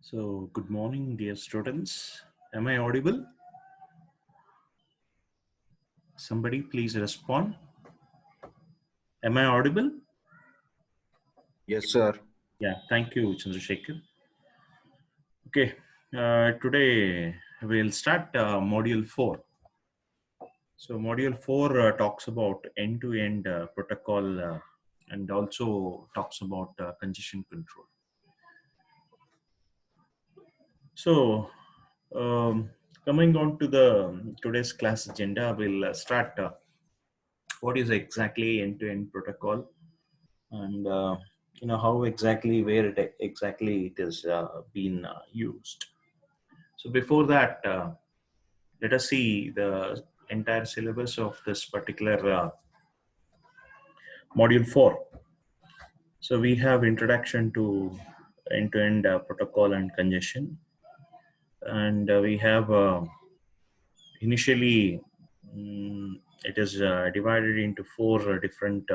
So, good morning, dear students. Am I audible? Somebody please respond. Am I audible? Yes, sir. Yeah, thank you, Chandrasekhar. Okay, today we'll start module 4. So, module 4 talks about end-to-end protocol and also talks about congestion control. So, coming on to the today's class agenda, we'll start what is exactly end-to-end protocol and how exactly where it exactly it is being used. So before that, let us see the entire syllabus of this particular module 4. So we have introduction to end-to-end protocol and congestion, and we have initially it is divided into 4 different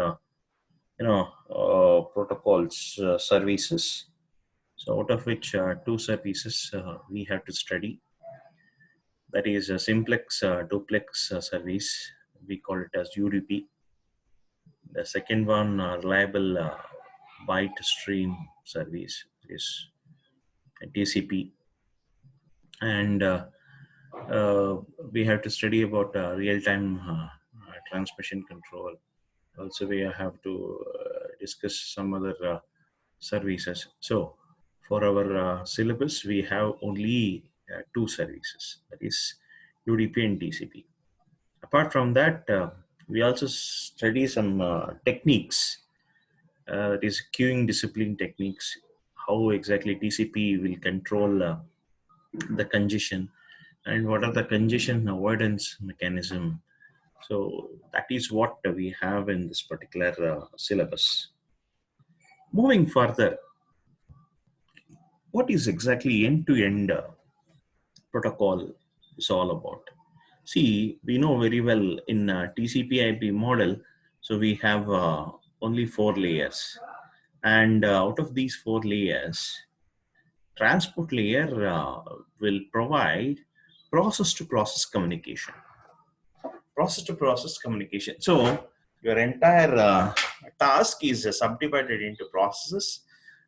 protocols services. So out of which 2 services we have to study. That is a simplex duplex service. We call it as UDP. The second one, reliable byte stream service, is TCP. And we have to study about real-time transmission control. Also, we have to discuss some other services. So, for our syllabus, we have only 2 services, that is UDP and TCP. Apart from that, we also study some techniques, that is queuing discipline techniques, how exactly TCP will control the congestion and what are the congestion avoidance mechanism. So that is what we have in this particular syllabus. Moving further, what is exactly end-to-end protocol is all about? See, we know very well in TCP/IP model, so we have only 4 layers, and out of these 4 layers, transport layer will provide process-to-process communication. Process-to-process communication. So your entire task is subdivided into processes,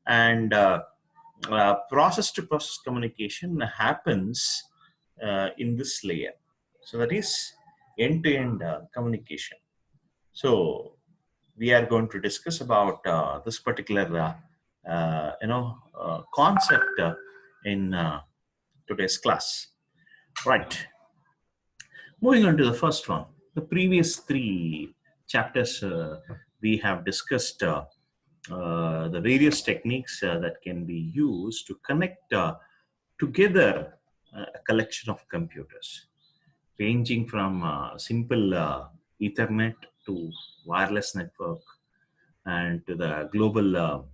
and process-to-process communication happens in this layer. So that is end-to-end communication. So we are going to discuss about this particular concept in today's class. Right. Moving on to the first one. The previous 3 chapters we have discussed the various techniques that can be used to connect together a collection of computers, ranging from simple Ethernet to wireless network and to the global,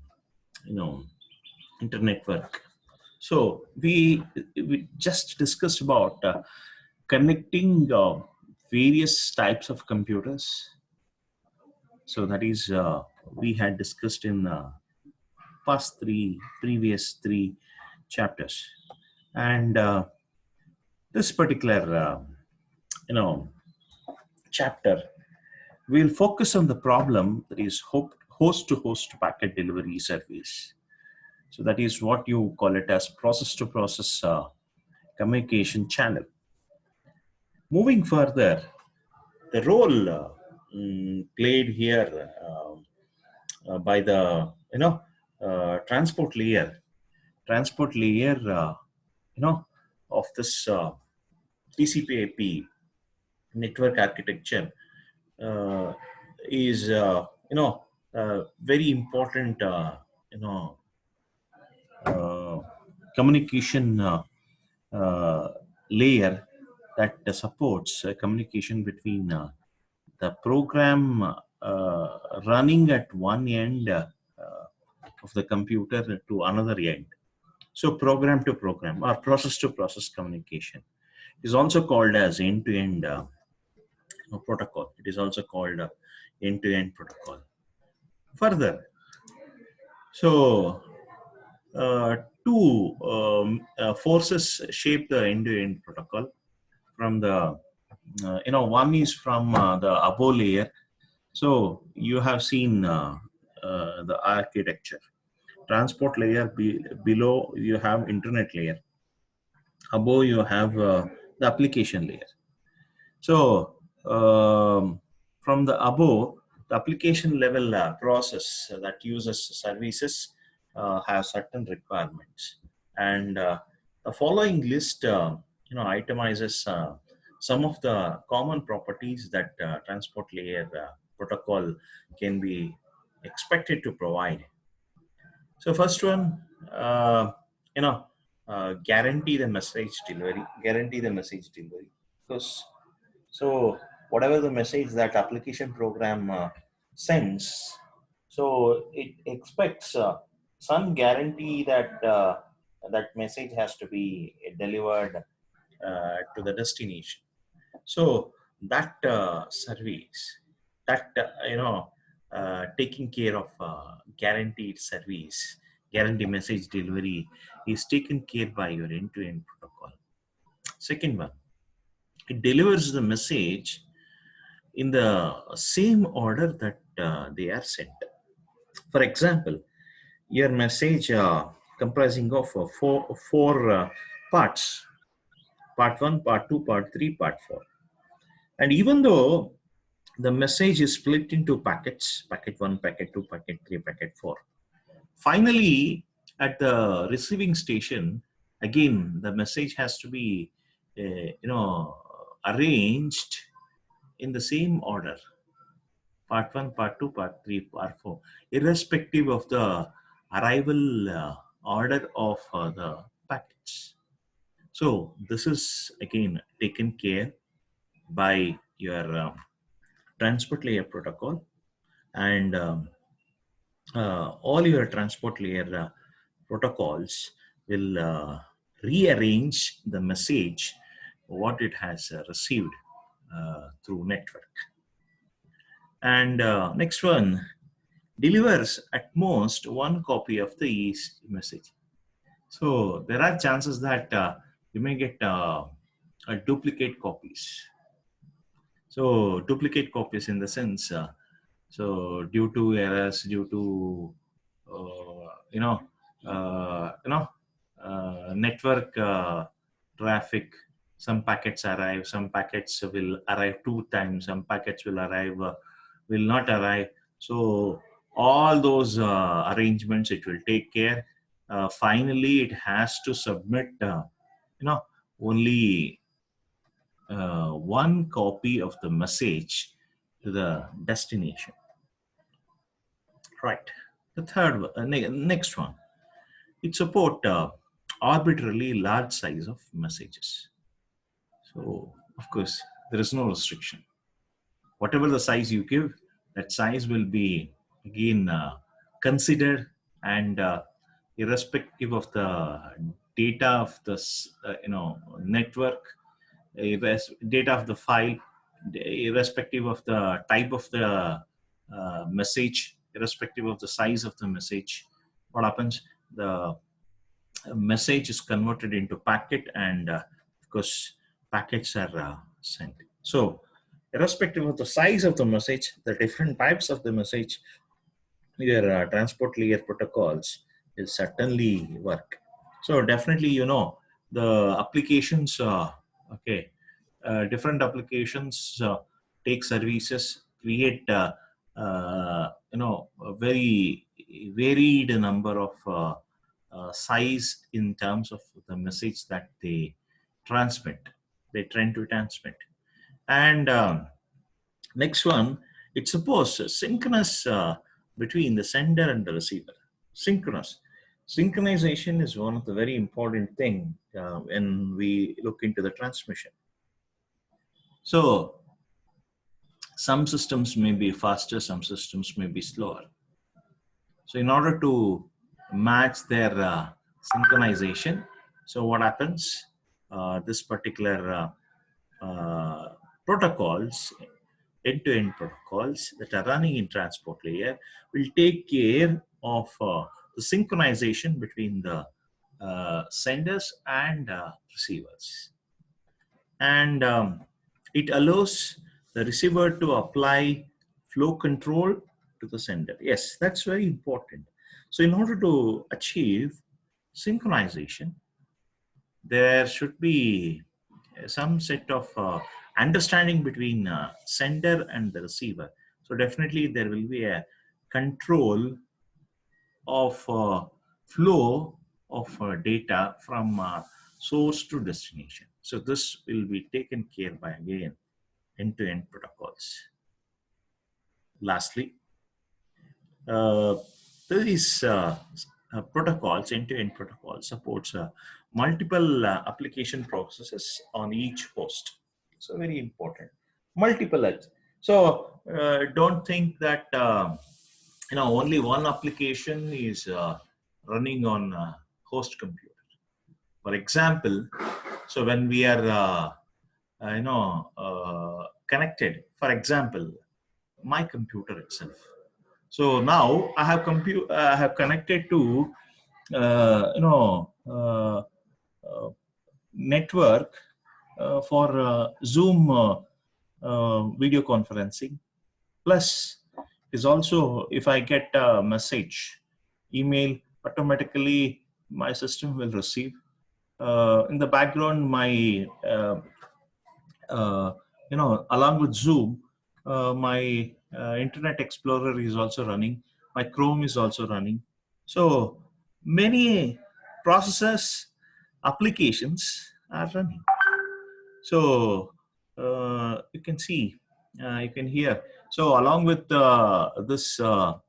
internetwork. So we just discussed about connecting various types of computers. So that is we had discussed in previous three chapters, and this particular chapter we'll focus on the problem that is host-to-host packet delivery service. So that is what you call it as process-to-process communication channel. Moving further, the role played here by the transport layer of this TCP/IP network architecture is very important communication layer that supports communication between the program running at one end of the computer to another end. So program to program or process to process communication is also called as end-to-end protocol. It is also called end-to-end protocol. Further, so two forces shape the end-to-end protocol. From the one is from the above layer. So you have seen the architecture. Transport layer, below you have internet layer, above you have the application layer. So from the above, the application level process that uses services have certain requirements, and the following list itemizes some of the common properties that transport layer protocol can be expected to provide. So first one, you know, guarantee the message delivery. Guarantee the message delivery, because so whatever the message that application program sends, so it expects some guarantee that that message has to be delivered to the destination. So that service, that taking care of guaranteed service, guarantee message delivery is taken care by your end-to-end protocol. Second one, it delivers the message in the same order that they are sent. For example, your message comprising of four parts: part 1, part 2, part 3, part 4. And even though the message is split into packets, packet 1, packet 2, packet 3, packet 4, finally at the receiving station, again the message has to be arranged in the same order: part 1, part 2, part 3, part 4, irrespective of the arrival order of the packets. So this is again taken care by your transport layer protocol, and all your transport layer protocols will rearrange the message what it has received through network. And next one, delivers at most one copy of the message. So there are chances that you may get duplicate copies. So duplicate copies in the sense, so due to errors, due to network traffic, some packets arrive, some packets will arrive 2 times, some packets will arrive, will not arrive. So all those arrangements it will take care. Finally, it has to submit, only one copy of the message to the destination. Right. The third, next one, it support arbitrarily large size of messages. So of course there is no restriction. Whatever the size you give, that size will be again considered, and irrespective of the data of the network, data of the file, irrespective of the type of the message, irrespective of the size of the message, what happens, the message is converted into packet, and of course packets are sent. So irrespective of the size of the message, the different types of the message, your transport layer protocols will certainly work. So definitely, the applications, different applications take services, create a very varied number of size in terms of the message that they transmit, they tend to transmit. And next one, it supports synchronous between the sender and the receiver. Synchronous. Synchronization is one of the very important thing when we look into the transmission. So some systems may be faster, some systems may be slower. So in order to match their synchronization, so what happens, this particular protocols, end-to-end protocols that are running in transport layer will take care of the synchronization between the senders and receivers. And it allows the receiver to apply flow control to the sender. Yes, that's very important. So in order to achieve synchronization, there should be some set of understanding between sender and the receiver. So definitely there will be a control of flow of data from source to destination. So this will be taken care by, again, end-to-end protocols. Lastly, uh, these protocols, end-to-end protocol, supports multiple application processes on each host. So very important. Multiple edge. So don't think that only one application is running on host computer. For example, so when we are connected, for example, my computer itself. So now I have connected to network for Zoom video conferencing. Plus, is also if I get a message, email, automatically my system will receive. In the background, my along with Zoom, my Internet Explorer is also running. My Chrome is also running. So many processes, applications are running. So you can see, you can hear. So along with this, along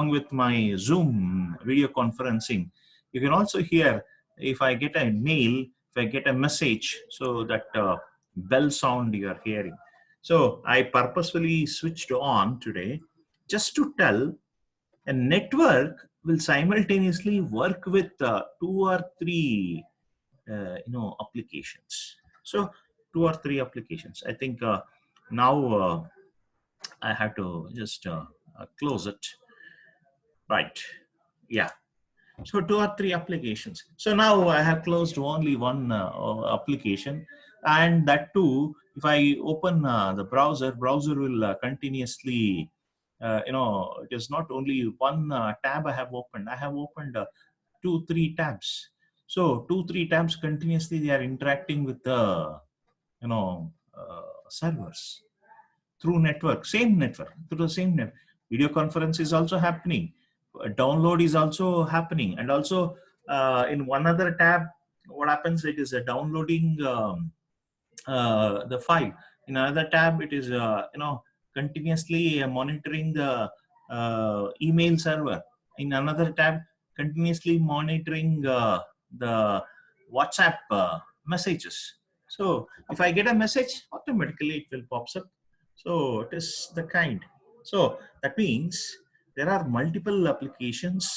with my Zoom video conferencing, you can also hear if I get a mail, if I get a message, so that bell sound you are hearing. So I purposefully switched on today just to tell a network will simultaneously work with two or three applications. So two or three applications. I think now I have to just close it. Right. Yeah. So two or three applications. So now I have closed only one application, and that too, if I open the browser will continuously, it is not only one tab I have opened. I have opened 2-3 tabs. So 2-3 tabs continuously they are interacting with the servers through network, same network, through the same network. Video conference is also happening. Download is also happening, and also in one other tab, what happens? It is downloading the file. In another tab, it is continuously monitoring the email server. In another tab, continuously monitoring the WhatsApp messages. So if I get a message, automatically it will pops up. So it is the kind. So that means there are multiple applications,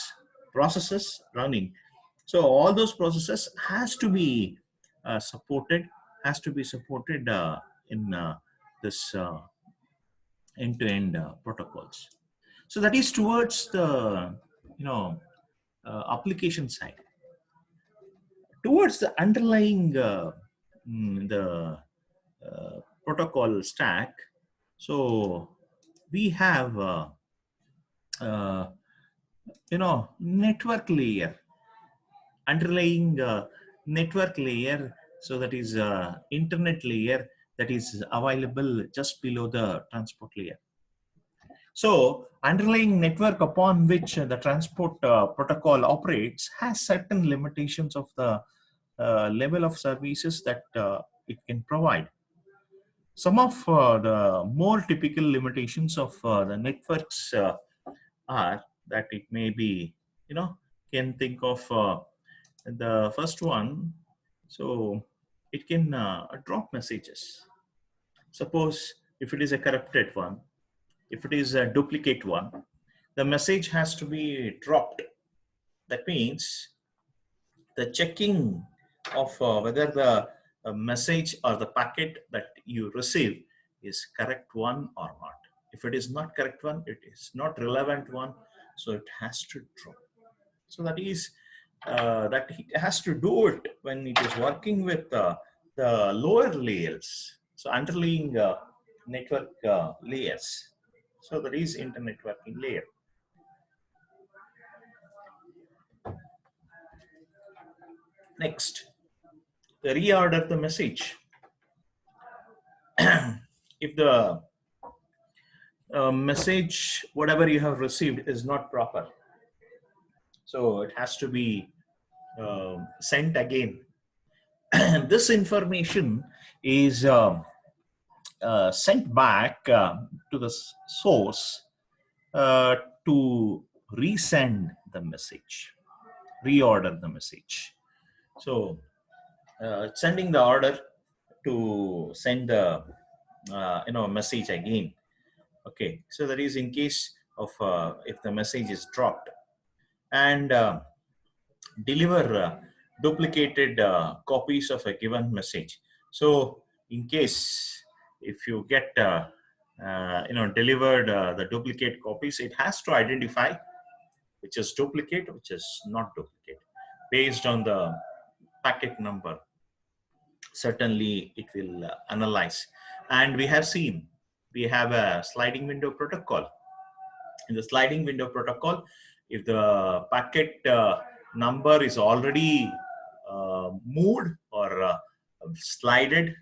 processes running. So all those processes has to be supported, in this end-to-end protocols. So that is towards the application side. Towards the underlying the protocol stack, so we have network layer, underlying network layer. So that is internet layer that is available just below the transport layer. So underlying network upon which the transport protocol operates has certain limitations of the level of services that it can provide. Some of the more typical limitations of the networks are that it may be, can think of the first one. So it can drop messages. Suppose if it is a corrupted one, if it is a duplicate one, the message has to be dropped. That means the checking of whether the message or the packet that you receive is correct one or not. If it is not correct one, it is not relevant one, so it has to drop. So that is that it has to do it when it is working with the lower layers, so underlying network layers. So that is internetworking layer. Next, reorder the message. If the message, whatever you have received, is not proper, so it has to be sent again. This information is sent back to the source uh, to resend the message, reorder the message. So sending the order to send the message again. Okay, so that is in case of if the message is dropped, and deliver duplicated copies of a given message. So in case if you get delivered the duplicate copies, it has to identify which is duplicate, which is not duplicate, based on the packet number. Certainly it will analyze. And we have seen we have a sliding window protocol. In the sliding window protocol, if the packet number is already moved or slided,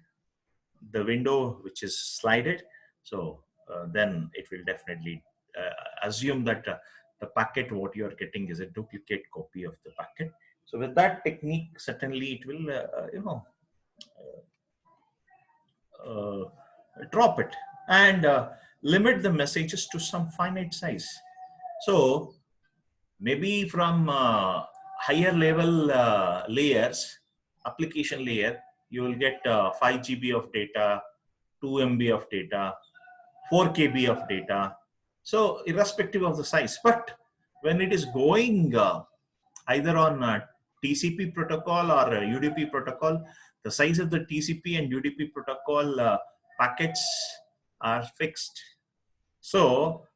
the window which is slided, so then it will definitely assume that the packet what you are getting is a duplicate copy of the packet. So with that technique, certainly it will drop it and limit the messages to some finite size. So maybe from higher level layers, application layer, you will get 5 GB of data, 2 MB of data, 4 KB of data. So irrespective of the size, but when it is going either on TCP protocol or UDP protocol, the size of the TCP and UDP protocol packets are fixed. So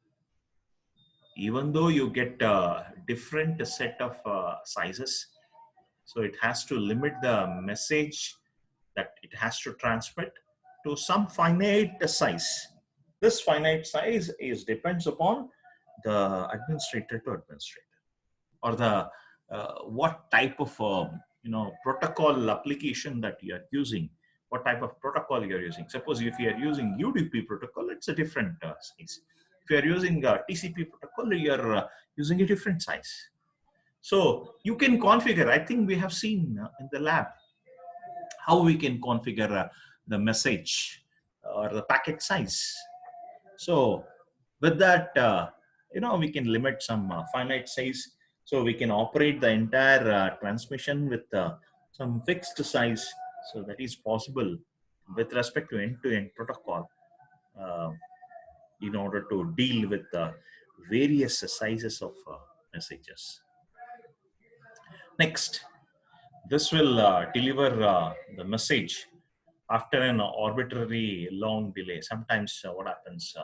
even though you get a different set of sizes, so it has to limit the message that it has to transmit to some finite size. This finite size depends upon the administrator to administrator, or the what type of protocol application that you are using, what type of protocol you are using. Suppose if you are using UDP protocol, it's a different size. If you are using TCP protocol, you are using a different size. So you can configure. I think we have seen in the lab how we can configure the message or the packet size. So with that, we can limit some finite size. So we can operate the entire transmission with some fixed size. So that is possible with respect to end-to-end protocol in order to deal with various sizes of messages. Next, this will deliver the message after an arbitrary long delay. Sometimes what happens,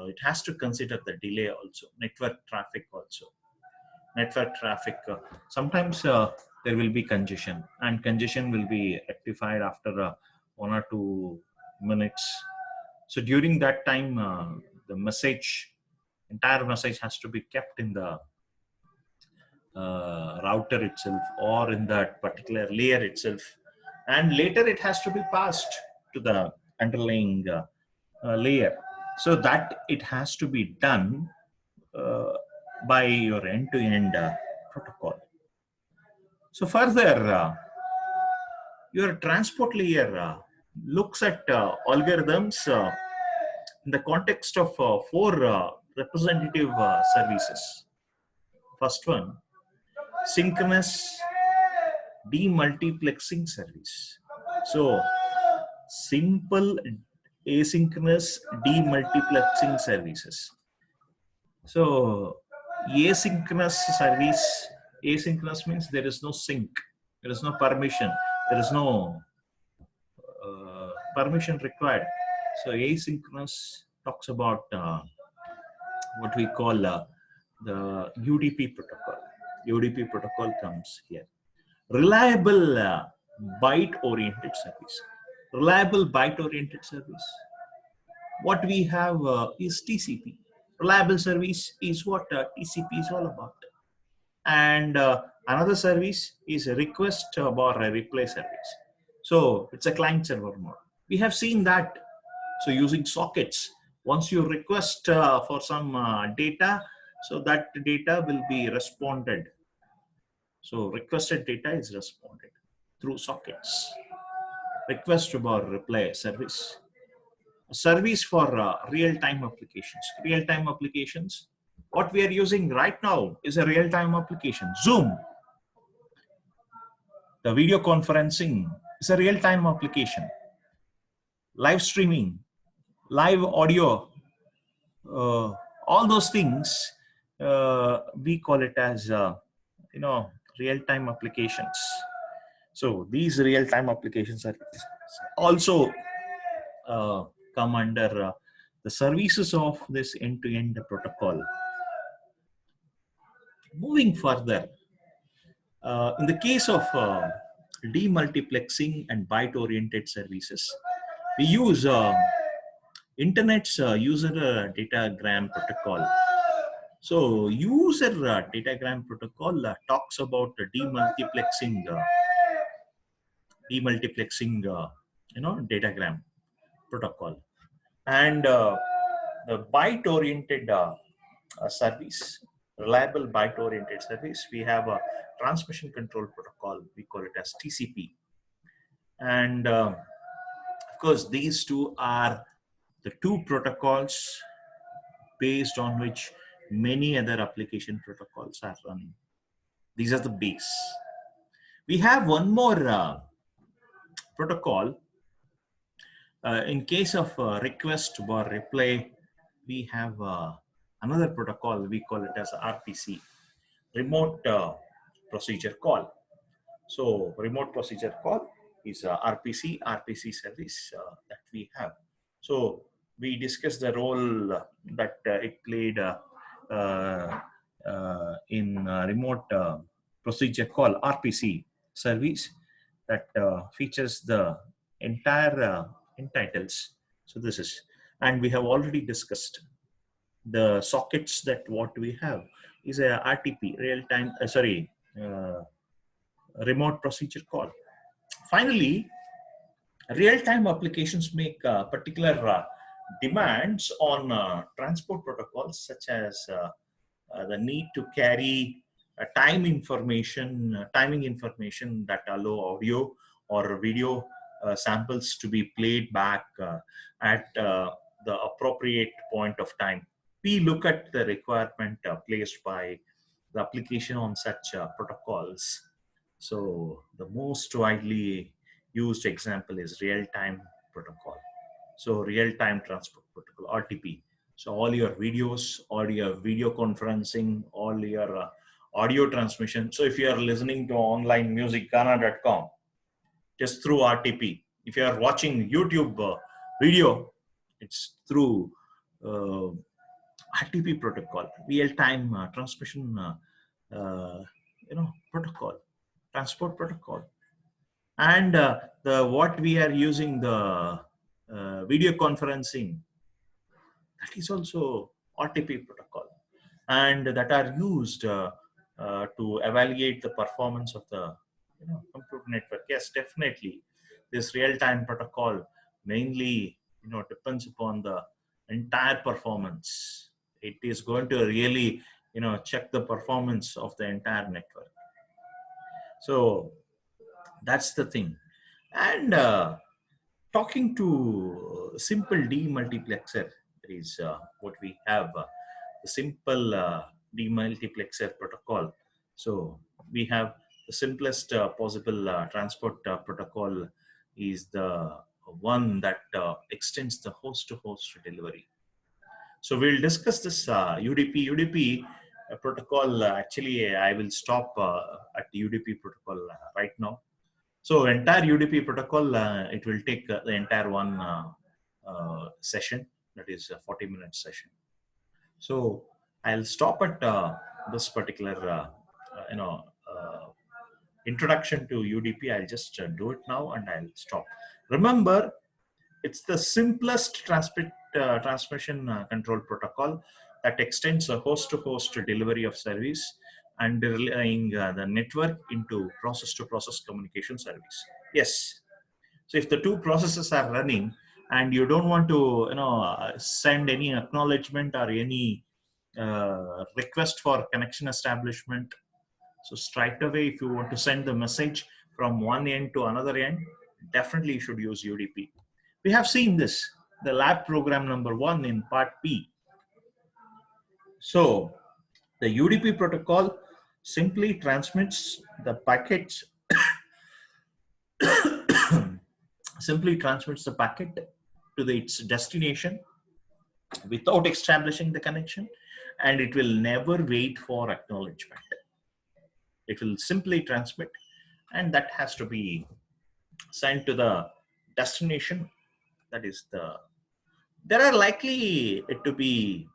it has to consider the delay also, network traffic also. Network traffic, sometimes there will be congestion, and congestion will be rectified after 1 or 2 minutes. So during that time, the entire message has to be kept in the router itself or in that particular layer itself, and later it has to be passed to the underlying layer, so that it has to be done by your end-to-end protocol. So further, your transport layer looks at algorithms in the context of 4 representative services. First one, synchronous demultiplexing service. So simple asynchronous demultiplexing services. So asynchronous service, asynchronous means there is no sync, there is no permission, there is no permission required. So asynchronous talks about what we call the UDP protocol. UDP protocol comes here. Reliable byte-oriented service. Reliable byte-oriented service. What we have is TCP. Reliable service is what TCP is all about. And another service is a request or a reply service. So it's a client server mode. We have seen that. So using sockets, once you request for some data, so that data will be responded. So requested data is responded through sockets. Request or reply service. A service for real-time applications. Real-time applications. What we are using right now is a real-time application. Zoom. The video conferencing is a real-time application. Live streaming, live audio, all those things, we call it as, real-time applications. So these real-time applications are also come under the services of this end-to-end protocol. Moving further, in the case of demultiplexing and byte-oriented services, we use Internet's user datagram protocol. So user datagram protocol talks about demultiplexing, datagram protocol, and the byte-oriented service, reliable byte-oriented service. We have a transmission control protocol. We call it as TCP, and of course, these two are the two protocols based on which many other application protocols are running. These are the base. We have one more protocol. In case of request or reply, we have another protocol. We call it as RPC, remote procedure call. So remote procedure call is RPC service that we have. So we discussed the role that it played in remote procedure call RPC service that features the entire entitles. So this is, and we have already discussed the sockets that what we have is a RTP, real-time, remote procedure call. Finally, real-time applications make particular demands on transport protocols, such as the need to carry timing information that allow audio or video samples to be played back at the appropriate point of time. We look at the requirement placed by the application on such protocols. So the most widely used example is real-time protocol. So real-time transport protocol, RTP. So all your videos, all your video conferencing, all your audio transmission. So if you are listening to online music, Ghana.com, just through RTP. If you are watching YouTube video, it's through RTP protocol, real-time transmission, protocol, transport protocol. And what we are using, the video conferencing, that is also RTP protocol, and that are used to evaluate the performance of the computer network. Yes, definitely, this real-time protocol mainly depends upon the entire performance. It is going to really check the performance of the entire network. So that's the thing. And talking to simple demultiplexer is what we have, the simple demultiplexer protocol. So we have the simplest possible transport protocol is the one that extends the host-to-host delivery. So we'll discuss this UDP. UDP protocol, actually, I will stop at UDP protocol right now. So entire UDP protocol, it will take the entire one session, that is a 40-minute session. So I'll stop at this particular introduction to UDP. I'll just do it now and I'll stop. Remember, it's the simplest transmission control protocol that extends a host-to-host delivery of service and relying the network into process-to-process communication service. Yes. So if the two processes are running and you don't want to, send any acknowledgement or any request for connection establishment, so straight away, if you want to send the message from one end to another end, definitely you should use UDP. We have seen this, the lab program number 1 in part B. So the UDP protocol simply transmits the packets, to its destination without establishing the connection, and it will never wait for acknowledgement. It will simply transmit, and that has to be sent to the destination. That is there are likely to be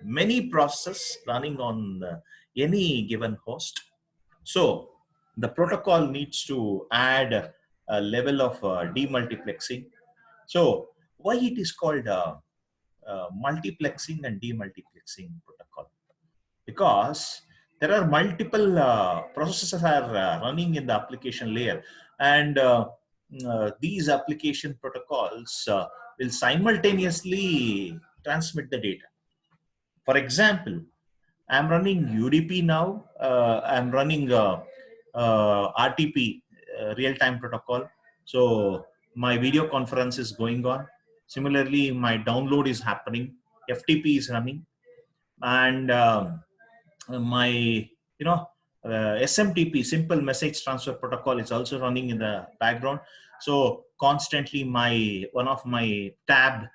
many processes running on any given host. So the protocol needs to add a level of demultiplexing. So why it is called multiplexing and demultiplexing protocol? Because there are multiple processes are running in the application layer, and these application protocols will simultaneously transmit the data. For example, I'm running UDP now. I'm running RTP, real-time protocol. So my video conference is going on. Similarly, my download is happening. FTP is running, and my SMTP, simple message transfer protocol, is also running in the background. So constantly one of my tab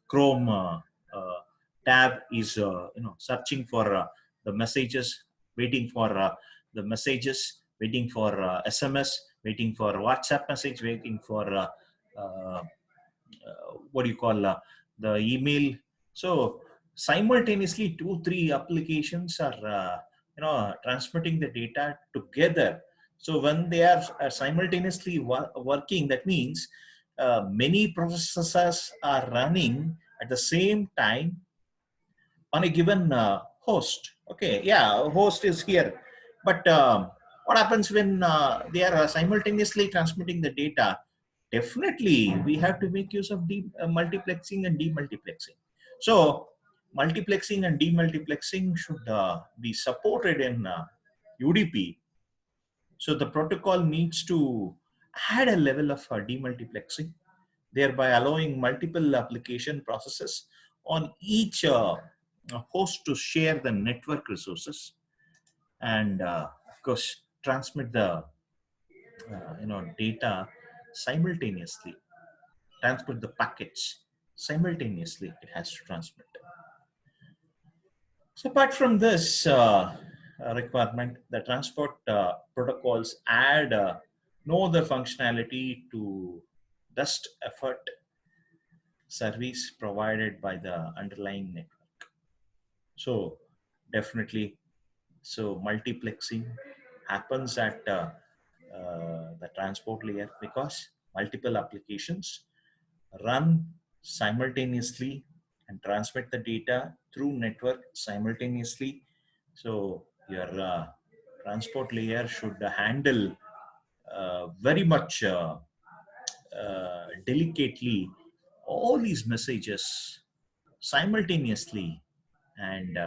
Chrome tab is searching for the messages, waiting for the messages, waiting for SMS, waiting for WhatsApp message, waiting for what do you call the email. So simultaneously 2-3 applications are transmitting the data together. So when they are simultaneously working, that means many processes are running at the same time on a given host. Okay, yeah, host is here, but what happens when they are simultaneously transmitting the data? Definitely, we have to make use of multiplexing and demultiplexing. So multiplexing and demultiplexing should be supported in UDP. So the protocol needs to add a level of demultiplexing, thereby allowing multiple application processes on each host to share the network resources, and of course transmit the data simultaneously, transmit the packets simultaneously. It has to transmit. So apart from this requirement, the transport protocols add no other functionality to best effort service provided by the underlying network. So definitely, so multiplexing happens at the transport layer because multiple applications run simultaneously and transmit the data through network simultaneously. So your transport layer should handle very much delicately all these messages simultaneously, and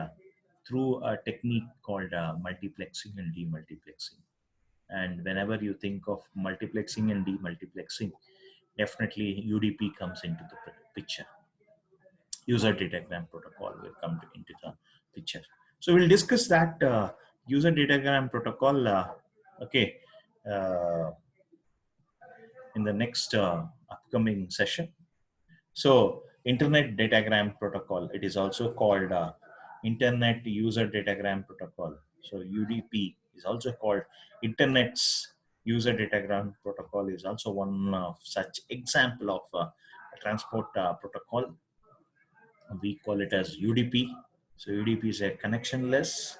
through a technique called multiplexing and demultiplexing. And whenever you think of multiplexing and demultiplexing, definitely UDP comes into the picture. User datagram protocol will come into the picture. So we'll discuss that user datagram protocol okay in the next upcoming session. So internet datagram protocol, it is also called internet user datagram protocol. So UDP is also called internet's user datagram protocol, is also one of such example of transport protocol. We call it as UDP. So UDP is a connectionless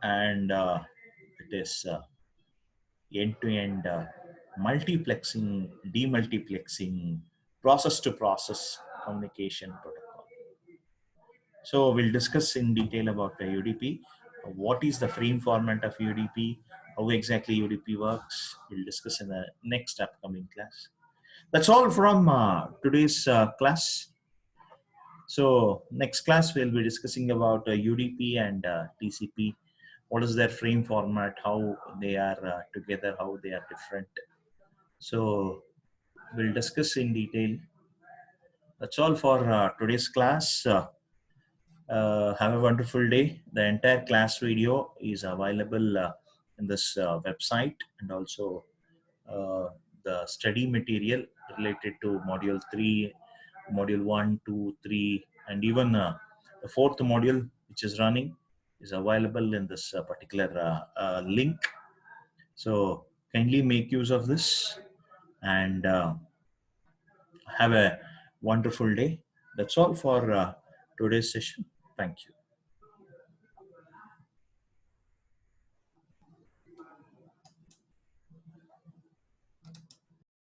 and it is end-to-end multiplexing, demultiplexing, process-to-process communication protocol. So we'll discuss in detail about the UDP, what is the frame format of UDP, how exactly UDP works. We'll discuss in the next upcoming class. That's all from today's class. So next class we'll be discussing about UDP and TCP. What is their frame format? How they are together? How they are different? So we'll discuss in detail. That's all for today's class. Have a wonderful day. The entire class video is available in this website, and also uh, the study material related to module 3, module 1, 2, 3, and even the fourth module which is running is available in this particular link. So kindly make use of this and have a wonderful day. That's all for today's session. Thank you.